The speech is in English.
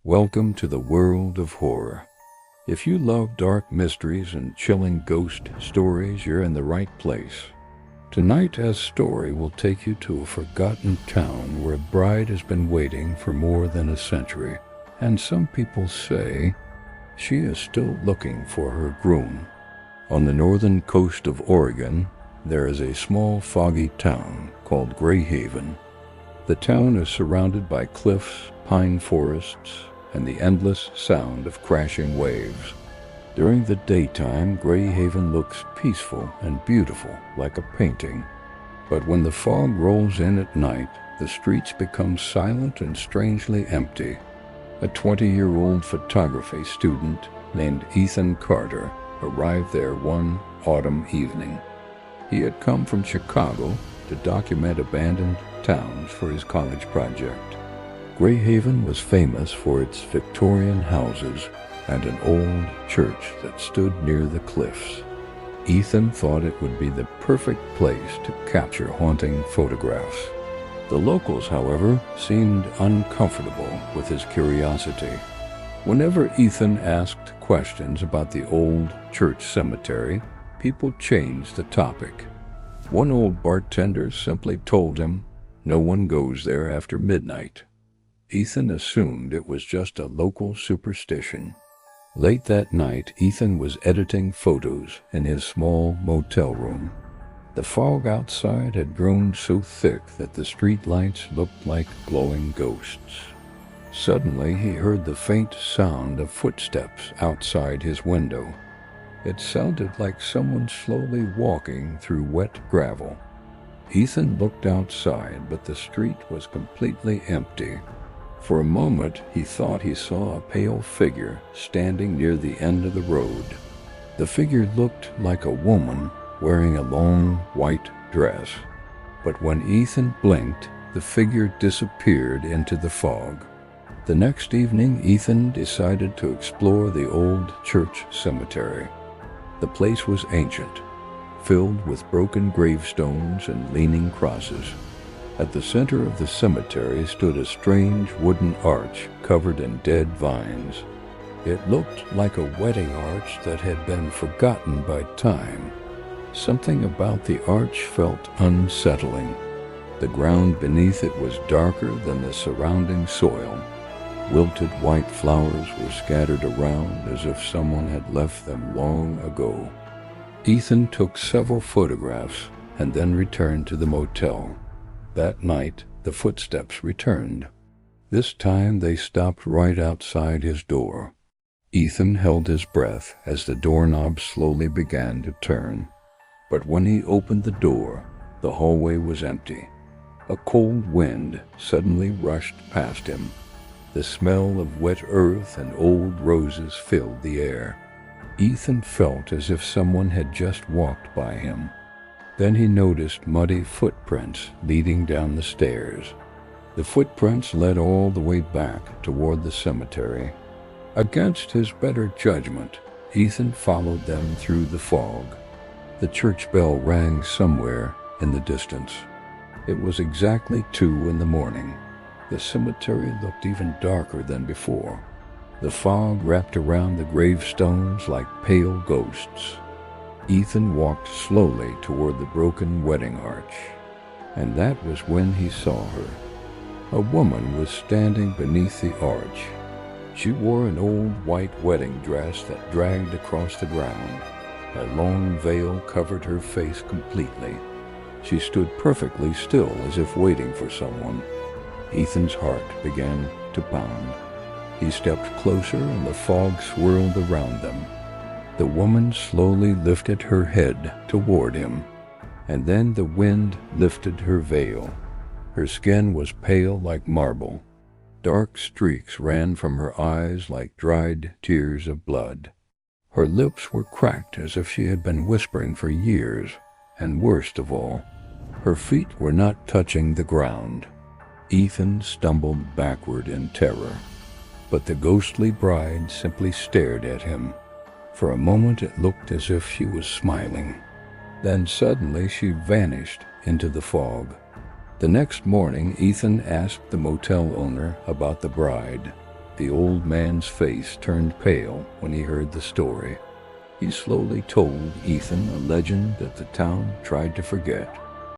Welcome to the world of horror. If you love dark mysteries and chilling ghost stories, you're in the right place. Tonight's story will take you to a forgotten town where a bride has been waiting for more than a century, and some people say she is still looking for her groom. On the northern coast of Oregon, there is a small foggy town called Greyhaven. The town is surrounded by cliffs, pine forests, and the endless sound of crashing waves. During the daytime, Greyhaven looks peaceful and beautiful like a painting. But when the fog rolls in at night, the streets become silent and strangely empty. A 20-year-old photography student named Ethan Carter arrived there one autumn evening. He had come from Chicago to document abandoned towns for his college project. Greyhaven was famous for its Victorian houses and an old church that stood near the cliffs. Ethan thought it would be the perfect place to capture haunting photographs. The locals, however, seemed uncomfortable with his curiosity. Whenever Ethan asked questions about the old church cemetery, people changed the topic. One old bartender simply told him no one goes there after midnight. Ethan assumed it was just a local superstition. Late that night, Ethan was editing photos in his small motel room. The fog outside had grown so thick that the streetlights looked like glowing ghosts. Suddenly, he heard the faint sound of footsteps outside his window. It sounded like someone slowly walking through wet gravel. Ethan looked outside, but the street was completely empty. For a moment, he thought he saw a pale figure standing near the end of the road. The figure looked like a woman wearing a long white dress. But when Ethan blinked, the figure disappeared into the fog. The next evening, Ethan decided to explore the old church cemetery. The place was ancient, filled with broken gravestones and leaning crosses. At the center of the cemetery stood a strange wooden arch covered in dead vines. It looked like a wedding arch that had been forgotten by time. Something about the arch felt unsettling. The ground beneath it was darker than the surrounding soil. Wilted white flowers were scattered around as if someone had left them long ago. Ethan took several photographs and then returned to the motel. That night, the footsteps returned. This time they stopped right outside his door. Ethan held his breath as the doorknob slowly began to turn. But when he opened the door, the hallway was empty. A cold wind suddenly rushed past him. The smell of wet earth and old roses filled the air. Ethan felt as if someone had just walked by him. Then he noticed muddy footprints leading down the stairs. The footprints led all the way back toward the cemetery. Against his better judgment, Ethan followed them through the fog. The church bell rang somewhere in the distance. It was exactly 2 a.m. The cemetery looked even darker than before. The fog wrapped around the gravestones like pale ghosts. Ethan walked slowly toward the broken wedding arch, and that was when he saw her. A woman was standing beneath the arch. She wore an old white wedding dress that dragged across the ground. A long veil covered her face completely. She stood perfectly still as if waiting for someone. Ethan's heart began to pound. He stepped closer and the fog swirled around them. The woman slowly lifted her head toward him, and then the wind lifted her veil. Her skin was pale like marble. Dark streaks ran from her eyes like dried tears of blood. Her lips were cracked as if she had been whispering for years, and worst of all, her feet were not touching the ground. Ethan stumbled backward in terror, but the ghostly bride simply stared at him. For a moment it looked as if she was smiling. Then suddenly she vanished into the fog. The next morning, Ethan asked the motel owner about the bride. the old man's face turned pale when he heard the story. He slowly told Ethan a legend that the town tried to forget.